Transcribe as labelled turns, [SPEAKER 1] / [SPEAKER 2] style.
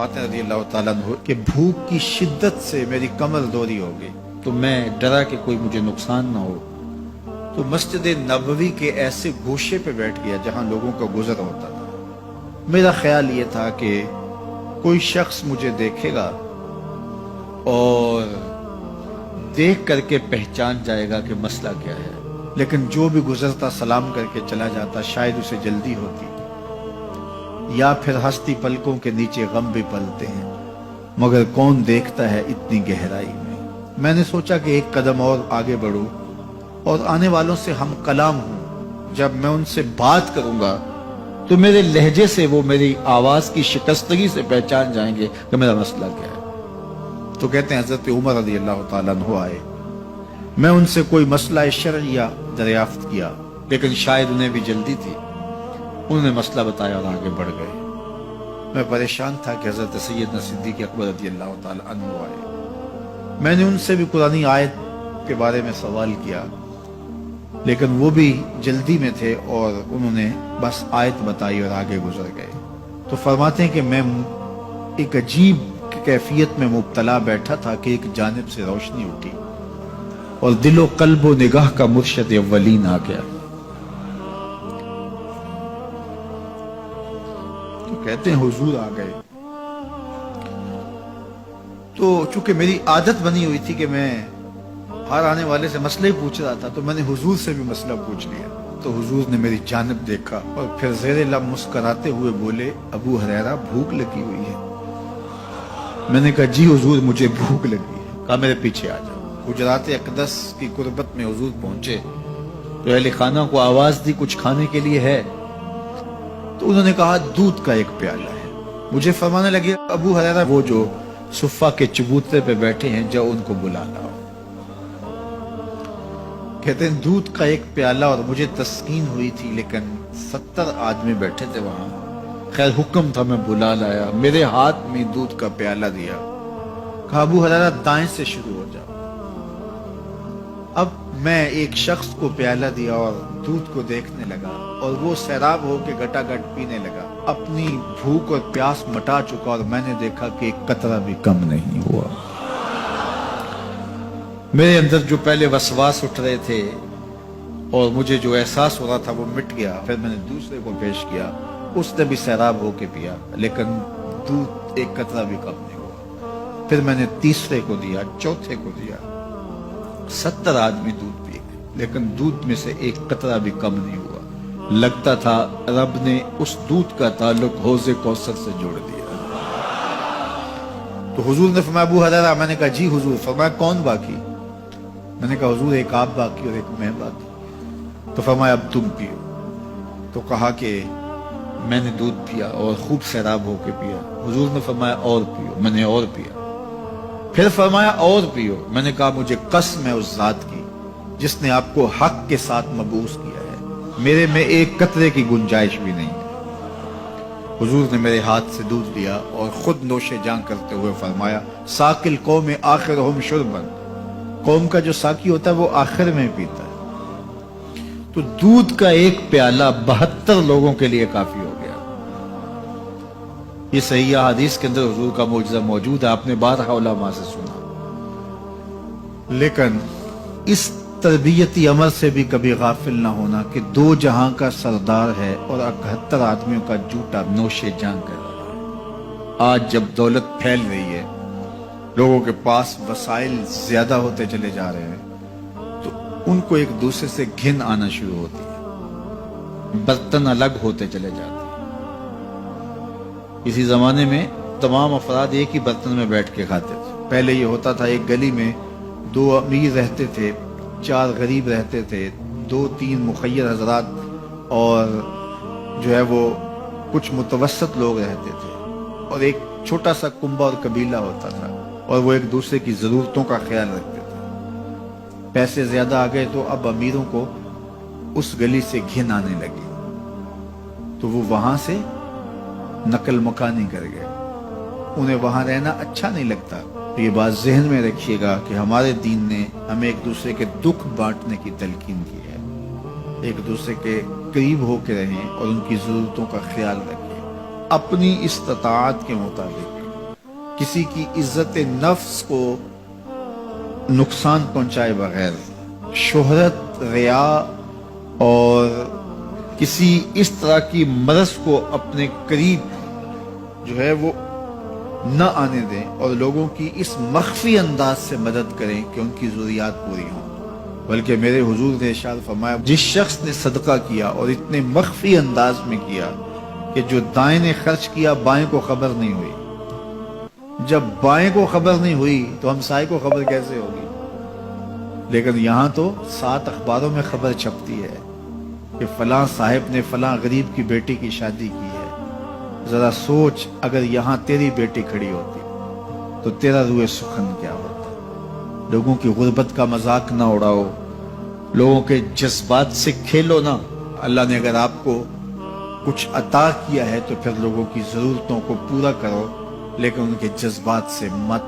[SPEAKER 1] फरमाते हैं रज़ी अल्लाह ताला अन्हु कि भूख की शिद्दत से मेरी कमर दोरी हो गई, तो मैं डरा कि कोई मुझे नुकसान ना हो, तो मस्जिद नबवी के ऐसे गोशे पे बैठ गया जहां लोगों का गुजर होता था। मेरा ख्याल ये था कि कोई शख्स मुझे देखेगा और देख करके पहचान जाएगा कि मसला क्या है, लेकिन जो भी गुजरता सलाम करके चला जाता, शायद उसे जल्दी होती, या फिर हस्ती पलकों के नीचे गम भी पलते हैं, मगर कौन देखता है इतनी गहराई में। मैंने सोचा कि एक कदम और आगे बढ़ूं और आने वालों से हम कलाम हूं, जब मैं उनसे बात करूंगा तो मेरे लहजे से वो मेरी आवाज की शिकस्तगी से पहचान जाएंगे कि मेरा मसला क्या है। तो कहते हैं हजरत उमर रज़ी अल्लाह ताला अन्हु आए, मैं उनसे कोई मसला शरइया दरियाफ्त किया, लेकिन शायद उन्हें भी जल्दी थी। उन्होंने मसला बताया और आगे बढ़ गए। मैं परेशान था कि हजरत सैयदना सिद्दीक़ अकबर रज़ी अल्लाह ताला अन्हु आए। मैंने उनसे भी कुरानी आयत के बारे में सवाल किया, लेकिन वो भी जल्दी में थे और उन्होंने बस आयत बताई और आगे गुजर गए। तो फरमाते हैं कि मैं एक अजीब कैफियत में मुब्तला बैठा था कि एक जानिब से रोशनी उठी और दिलो कल्बो निगाह का मुर्शद अव्वलीन आ गया। तो कहते हैं हुजूर आ गए। तो चूंकि मेरी आदत बनी हुई थी कि मैं हर आने वाले से मसले ही पूछ रहा था, तो मैंने हुजूर से भी मसला पूछ लिया। तो हुजूर ने मेरी जानिब देखा और फिर ज़ेरे लब मुस्कुराते हुए बोले, अबू हुरैरा भूख लगी हुई है। मैंने कहा जी हुजूर मुझे भूख लगी है। कहा मेरे पीछे आ जाओ। गुजरात अक़दस की कुर्बत में हुजूर पहुंचे तो अहले खाना को आवाज दी, कुछ खाने के लिए है? तो उन्होंने कहा दूध का एक प्याला है। मुझे फरमाने लगे, अबू हुरैरा वो जो सुफ़ा के चबूतरे पे बैठे हैं जाओ उनको बुला लाओ। कहते हैं दूध का एक प्याला, और मुझे तस्कीन हुई थी, लेकिन 70 आदमी बैठे थे वहां। खैर हुक्म था, मैं बुला लाया, मेरे हाथ में दूध का प्याला दिया, कहा अबू हुरैरा दाएं से शुरू हो जाओ। अब मैं एक शख्स को प्याला दिया और दूध को देखने लगा, और वो सैराब होके गटागट पीने लगा। अपनी भूख और प्यास मिटा चुका, और मैंने देखा कि एक कतरा भी कम नहीं हुआ। मेरे अंदर जो पहले वसवास उठ रहे थे और मुझे जो एहसास हो रहा था वो मिट गया। फिर मैंने दूसरे को पेश किया, उसने भी सैराब होके पिया, लेकिन दूध एक कतरा भी कम नहीं हुआ। फिर मैंने तीसरे को दिया, चौथे को दिया। 70 आदमी दूध पी गए, लेकिन दूध में से एक कतरा भी कम नहीं हुआ। लगता था रब ने उस दूध का ताल्लुक हौज़े कौसर से जोड़ दिया। तो हुजूर ने फरमाया अबू हुरैरा। मैंने कहा जी हुजूर। फरमाया कौन बाकी? मैंने कहा हुजूर एक आप बाकी और एक मैं बाकी। तो फरमाया अब तुम पियो। तो कहा कि मैंने दूध पिया और खूब सैराब होके पिया। हुजूर ने फरमाया और पियो। मैंने और पिया। फिर फरमाया और पियो। मैंने कहा मुझे कसम है उस जात की जिसने आपको हक के साथ मबूस किया है, मेरे में एक कतरे की गुंजाइश भी नहीं है। हुजूर ने मेरे हाथ से दूध लिया और खुद नोशे जां करते हुए फरमाया, साकिल कौम आखिरहुम शुरबन, कौम का जो साकी होता है वो आखिर में पीता है। तो दूध का एक प्याला 72 लोगों के लिए काफी हो गया। ये सही हदीस के अंदर हुजूर का मौजज़ा मौजूद है, आपने बारहा उलमा से सुना। लेकिन इस तरबियती अमल से भी कभी गाफिल ना होना कि दो जहां का सरदार है और 71 आदमियों का जूटा नोशे जान कर रहा है। आज जब दौलत फैल रही है, लोगों के पास वसाइल ज्यादा होते चले जा रहे हैं, तो उनको एक दूसरे से घिन आना शुरू होती है, बर्तन अलग होते चले जाते हैं। इसी जमाने में तमाम अफराद एक ही बर्तन में बैठ के खाते थे। पहले ये होता था एक गली में 2 अमीर रहते थे, 4 गरीब रहते थे, 2-3 मुखय्यर हजरात और जो है वो कुछ मुतवस्सत लोग रहते थे, और एक छोटा सा कुंबा और कबीला होता था, और वो एक दूसरे की जरूरतों का ख्याल रखते थे। पैसे ज्यादा आ गए तो अब अमीरों को उस गली से घिन आने लगी, तो वो वहां से नकल मकानी कर गए। उन्हें वहां रहना अच्छा नहीं लगता। तो ये बात जहन में रखिएगा कि हमारे दीन ने हमें एक दूसरे के दुख बांटने की तलकीन की है। एक दूसरे के करीब होकर रहें और उनकी जरूरतों का ख्याल रखें अपनी इस्ताअत के मुताबिक। کسی کی عزت نفس کو نقصان پہنچائے بغیر شہرت، ریا اور کسی اس طرح کی مرض کو اپنے قریب جو ہے وہ نہ آنے دیں، اور لوگوں کی اس مخفی انداز سے مدد کریں کہ ان کی ضروریات پوری ہوں۔ بلکہ میرے حضور نے ارشاد فرمایا، جس شخص نے صدقہ کیا اور اتنے مخفی انداز میں کیا کہ جو دائیں نے خرچ کیا بائیں کو خبر نہیں ہوئی، جب بائیں کو خبر نہیں ہوئی تو ہمسائے کو خبر کیسے ہوگی؟ لیکن یہاں تو 7 اخباروں میں خبر چھپتی ہے کہ فلاں صاحب نے فلاں غریب کی بیٹی کی شادی کی ہے۔ ذرا سوچ، اگر یہاں تیری بیٹی کھڑی ہوتی تو تیرا روح سخن کیا ہوتا؟ لوگوں کی غربت کا مذاق نہ اڑاؤ، لوگوں کے جذبات سے کھیلو نہ۔ اللہ نے اگر آپ کو کچھ عطا کیا ہے تو پھر لوگوں کی ضرورتوں کو پورا کرو، لیکن ان کے جذبات سے مت